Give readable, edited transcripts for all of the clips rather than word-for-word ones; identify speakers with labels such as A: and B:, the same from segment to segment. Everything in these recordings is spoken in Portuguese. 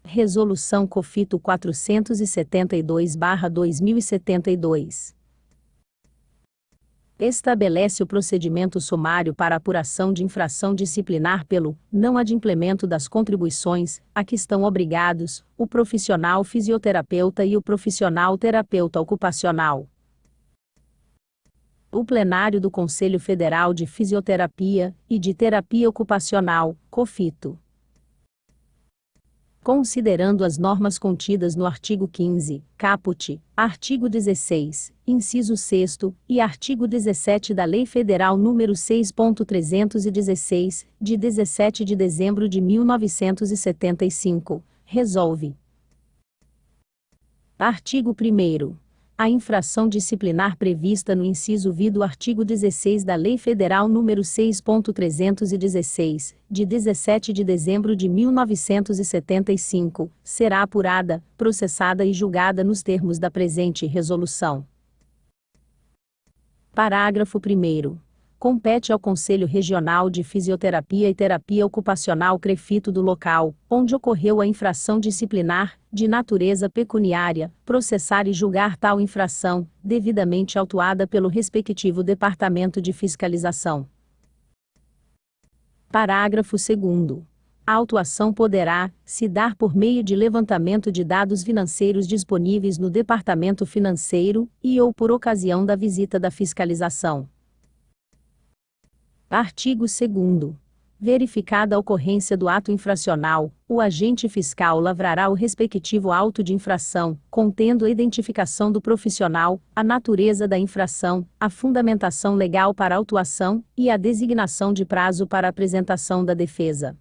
A: Resolução COFITO 472/2072. Estabelece o procedimento sumário para apuração de infração disciplinar pelo não adimplemento das contribuições a que estão obrigados o profissional fisioterapeuta e o profissional terapeuta ocupacional. O plenário do Conselho Federal de Fisioterapia e de Terapia Ocupacional, COFITO, considerando as normas contidas no artigo 15, caput, artigo 16, inciso 6º, e artigo 17 da Lei Federal nº 6.316, de 17 de dezembro de 1975, resolve. Artigo 1º. A infração disciplinar prevista no inciso V do artigo 16 da Lei Federal nº 6.316, de 17 de dezembro de 1975, será apurada, processada e julgada nos termos da presente resolução. Parágrafo 1º. Compete ao Conselho Regional de Fisioterapia e Terapia Ocupacional CREFITO do local, onde ocorreu a infração disciplinar, de natureza pecuniária, processar e julgar tal infração, devidamente autuada pelo respectivo Departamento de Fiscalização. Parágrafo 2º. A autuação poderá se dar por meio de levantamento de dados financeiros disponíveis no Departamento Financeiro e ou por ocasião da visita da fiscalização. Artigo 2º. Verificada a ocorrência do ato infracional, o agente fiscal lavrará o respectivo auto de infração, contendo a identificação do profissional, a natureza da infração, a fundamentação legal para a autuação e a designação de prazo para a apresentação da defesa.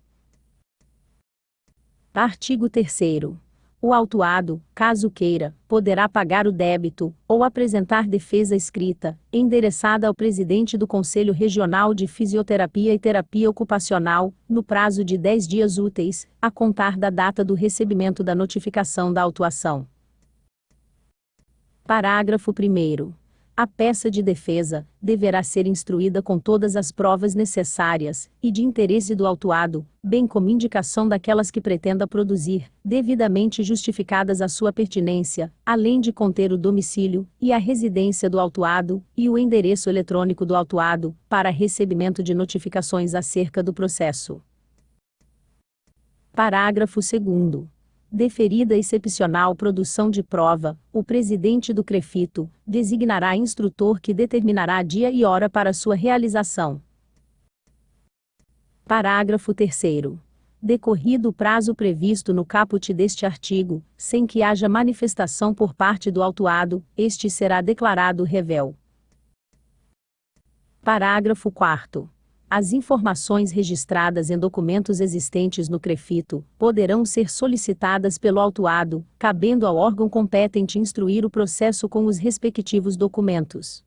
A: Artigo 3º. O autuado, caso queira, poderá pagar o débito, ou apresentar defesa escrita, endereçada ao presidente do Conselho Regional de Fisioterapia e Terapia Ocupacional, no prazo de 10 dias úteis, a contar da data do recebimento da notificação da autuação. Parágrafo 1º. A peça de defesa deverá ser instruída com todas as provas necessárias e de interesse do autuado, bem como indicação daquelas que pretenda produzir, devidamente justificadas a sua pertinência, além de conter o domicílio e a residência do autuado e o endereço eletrônico do autuado, para recebimento de notificações acerca do processo. Parágrafo 2º. Deferida a excepcional produção de prova, o presidente do CREFITO designará instrutor que determinará dia e hora para sua realização. Parágrafo 3º. Decorrido o prazo previsto no caput deste artigo, sem que haja manifestação por parte do autuado, este será declarado revel. Parágrafo 4º. As informações registradas em documentos existentes no CREFITO poderão ser solicitadas pelo autuado, cabendo ao órgão competente instruir o processo com os respectivos documentos.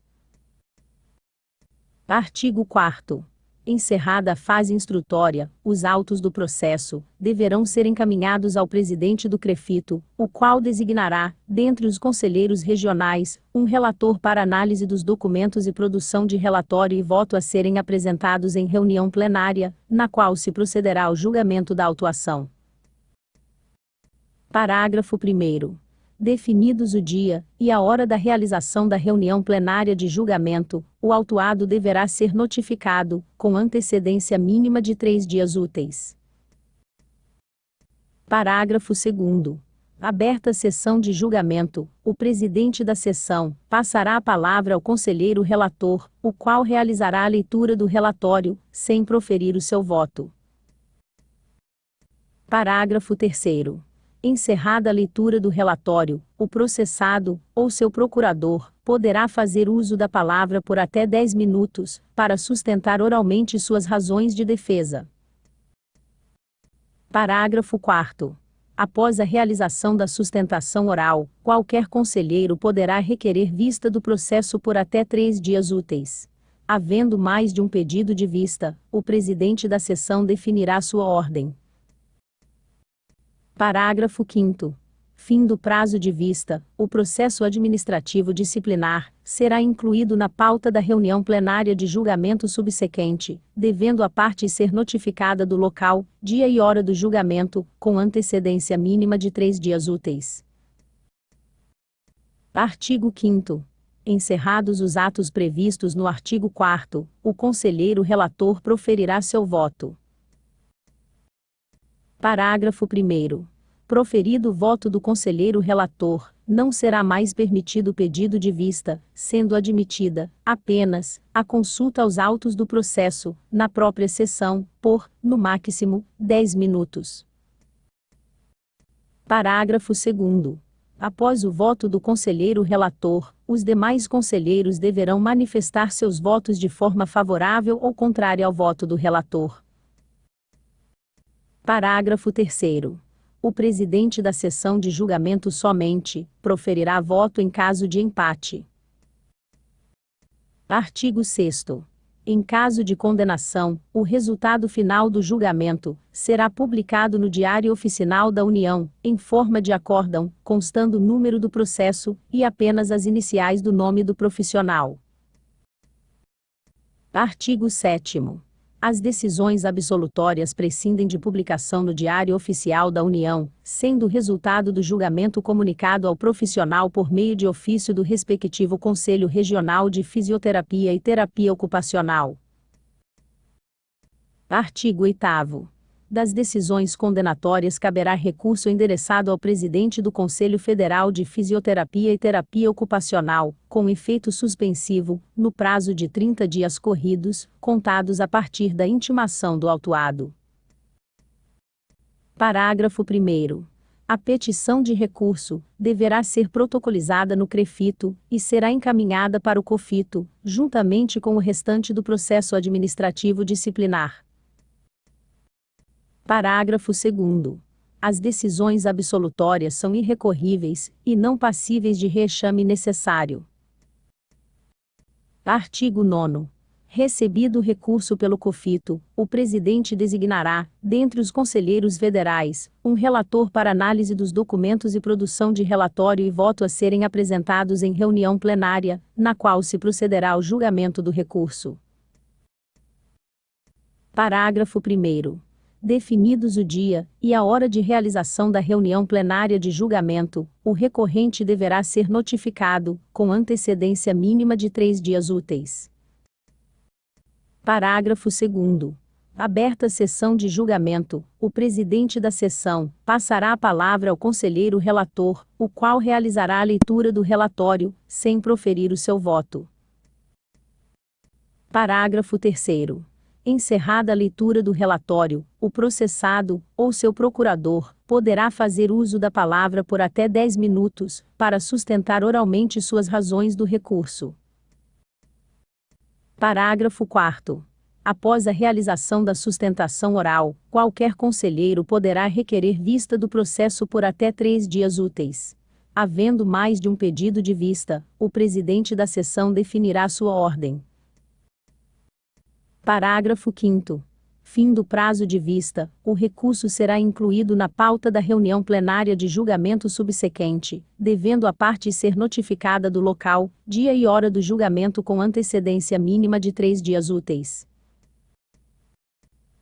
A: Artigo 4º. Encerrada a fase instrutória, os autos do processo deverão ser encaminhados ao presidente do CREFITO, o qual designará, dentre os conselheiros regionais, um relator para análise dos documentos e produção de relatório e voto a serem apresentados em reunião plenária, na qual se procederá ao julgamento da autuação. Parágrafo 1º. Definidos o dia e a hora da realização da reunião plenária de julgamento, o autuado deverá ser notificado, com antecedência mínima de 3 dias úteis. Parágrafo 2º. Aberta a sessão de julgamento, o presidente da sessão passará a palavra ao conselheiro relator, o qual realizará a leitura do relatório, sem proferir o seu voto. Parágrafo 3º. Encerrada a leitura do relatório, o processado, ou seu procurador, poderá fazer uso da palavra por até 10 minutos, para sustentar oralmente suas razões de defesa. Parágrafo 4º. Após a realização da sustentação oral, qualquer conselheiro poderá requerer vista do processo por até 3 dias úteis. Havendo mais de um pedido de vista, o presidente da sessão definirá sua ordem. Parágrafo 5º. Fim do prazo de vista, o processo administrativo disciplinar será incluído na pauta da reunião plenária de julgamento subsequente, devendo a parte ser notificada do local, dia e hora do julgamento, com antecedência mínima de 3 dias úteis. Artigo 5º. Encerrados os atos previstos no artigo 4º, o conselheiro relator proferirá seu voto. Parágrafo 1º. Proferido o voto do conselheiro relator, não será mais permitido pedido de vista, sendo admitida, apenas, a consulta aos autos do processo, na própria sessão, por, no máximo, 10 minutos. Parágrafo 2º. Após o voto do conselheiro relator, os demais conselheiros deverão manifestar seus votos de forma favorável ou contrária ao voto do relator. Parágrafo 3º. O presidente da sessão de julgamento somente proferirá voto em caso de empate. Artigo 6º. Em caso de condenação, o resultado final do julgamento será publicado no Diário Oficial da União, em forma de acórdão, constando o número do processo e apenas as iniciais do nome do profissional. Artigo 7º. As decisões absolutórias prescindem de publicação no Diário Oficial da União, sendo o resultado do julgamento comunicado ao profissional por meio de ofício do respectivo Conselho Regional de Fisioterapia e Terapia Ocupacional. Artigo 8º. Das decisões condenatórias caberá recurso endereçado ao presidente do Conselho Federal de Fisioterapia e Terapia Ocupacional, com efeito suspensivo, no prazo de 30 dias corridos, contados a partir da intimação do autuado. Parágrafo 1º. A petição de recurso deverá ser protocolizada no CREFITO e será encaminhada para o COFITO, juntamente com o restante do processo administrativo disciplinar. Parágrafo 2º. As decisões absolutórias são irrecorríveis e não passíveis de reexame necessário. Artigo 9º. Recebido o recurso pelo COFITO, o presidente designará, dentre os conselheiros federais, um relator para análise dos documentos e produção de relatório e voto a serem apresentados em reunião plenária, na qual se procederá ao julgamento do recurso. Parágrafo 1º. Definidos o dia e a hora de realização da reunião plenária de julgamento, o recorrente deverá ser notificado, com antecedência mínima de 3 dias úteis. Parágrafo 2º. Aberta a sessão de julgamento, o presidente da sessão passará a palavra ao conselheiro relator, o qual realizará a leitura do relatório, sem proferir o seu voto. Parágrafo 3º. Encerrada a leitura do relatório, o processado, ou seu procurador, poderá fazer uso da palavra por até 10 minutos, para sustentar oralmente suas razões do recurso. Parágrafo 4º. Após a realização da sustentação oral, qualquer conselheiro poderá requerer vista do processo por até 3 dias úteis. Havendo mais de um pedido de vista, o presidente da sessão definirá sua ordem. Parágrafo 5º. Fim do prazo de vista, o recurso será incluído na pauta da reunião plenária de julgamento subsequente, devendo a parte ser notificada do local, dia e hora do julgamento com antecedência mínima de 3 dias úteis.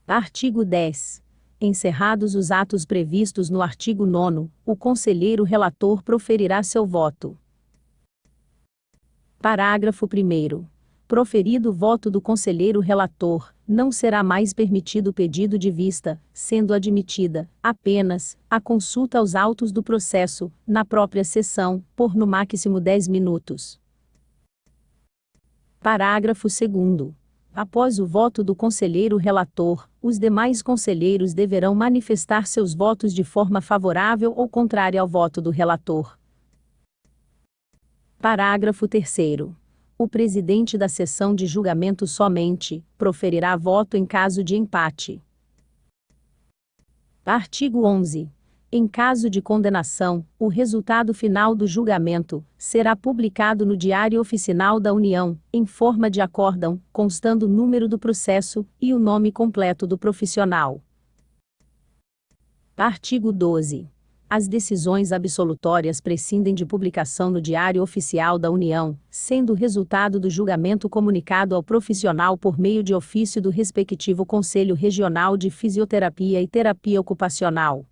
A: Artigo 10. Encerrados os atos previstos no artigo 9º, o conselheiro relator proferirá seu voto. Parágrafo 1º. Proferido o voto do conselheiro relator, não será mais permitido o pedido de vista, sendo admitida, apenas, a consulta aos autos do processo, na própria sessão, por no máximo 10 minutos. Parágrafo 2º. Após o voto do conselheiro relator, os demais conselheiros deverão manifestar seus votos de forma favorável ou contrária ao voto do relator. Parágrafo 3º. O presidente da sessão de julgamento somente proferirá voto em caso de empate. Artigo 11. Em caso de condenação, o resultado final do julgamento será publicado no Diário Oficial da União, em forma de acórdão, constando o número do processo e o nome completo do profissional. Artigo 12. As decisões absolutórias prescindem de publicação no Diário Oficial da União, sendo o resultado do julgamento comunicado ao profissional por meio de ofício do respectivo Conselho Regional de Fisioterapia e Terapia Ocupacional.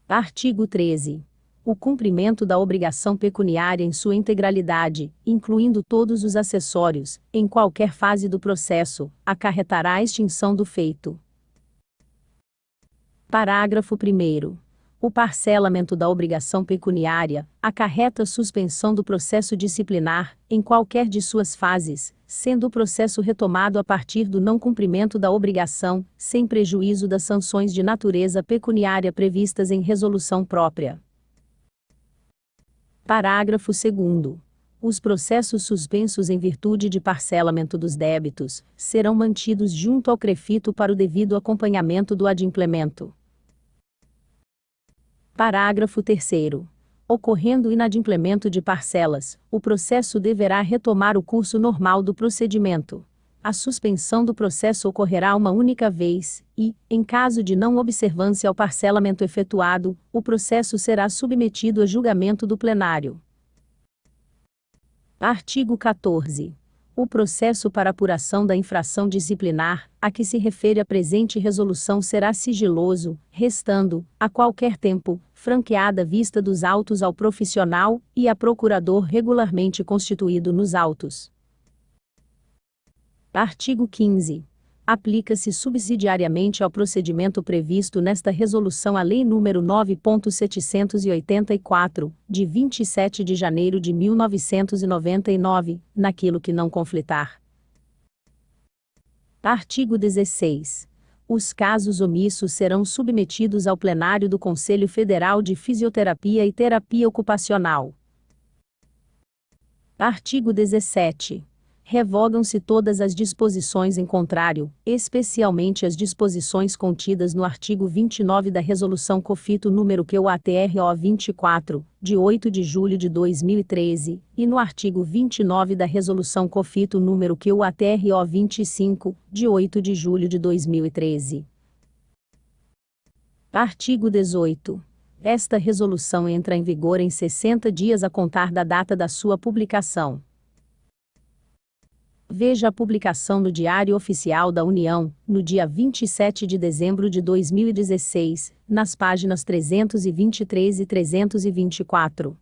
A: Artigo 13. O cumprimento da obrigação pecuniária em sua integralidade, incluindo todos os acessórios, em qualquer fase do processo, acarretará a extinção do feito. Parágrafo 1º. O parcelamento da obrigação pecuniária acarreta suspensão do processo disciplinar, em qualquer de suas fases, sendo o processo retomado a partir do não cumprimento da obrigação, sem prejuízo das sanções de natureza pecuniária previstas em resolução própria. Parágrafo 2º. Os processos suspensos em virtude de parcelamento dos débitos serão mantidos junto ao CREFITO para o devido acompanhamento do adimplemento. Parágrafo 3º. Ocorrendo inadimplemento de parcelas, o processo deverá retomar o curso normal do procedimento. A suspensão do processo ocorrerá uma única vez e, em caso de não observância ao parcelamento efetuado, o processo será submetido a julgamento do plenário. Artigo 14. O processo para apuração da infração disciplinar, a que se refere a presente resolução será sigiloso, restando, a qualquer tempo, franqueada vista dos autos ao profissional e a procurador regularmente constituído nos autos. Artigo 15. Aplica-se subsidiariamente ao procedimento previsto nesta resolução a Lei nº 9.784, de 27 de janeiro de 1999, naquilo que não conflitar. Artigo 16. Os casos omissos serão submetidos ao plenário do Conselho Federal de Fisioterapia e Terapia Ocupacional. Artigo 17. Revogam-se todas as disposições em contrário, especialmente as disposições contidas no artigo 29 da Resolução COFITO nº QATRO 24, de 8 de julho de 2013, e no artigo 29 da Resolução COFITO nº QATRO 25, de 8 de julho de 2013. Artigo 18. Esta resolução entra em vigor em 60 dias a contar da data da sua publicação. Veja a publicação no Diário Oficial da União, no dia 27 de dezembro de 2016, nas páginas 323 e 324.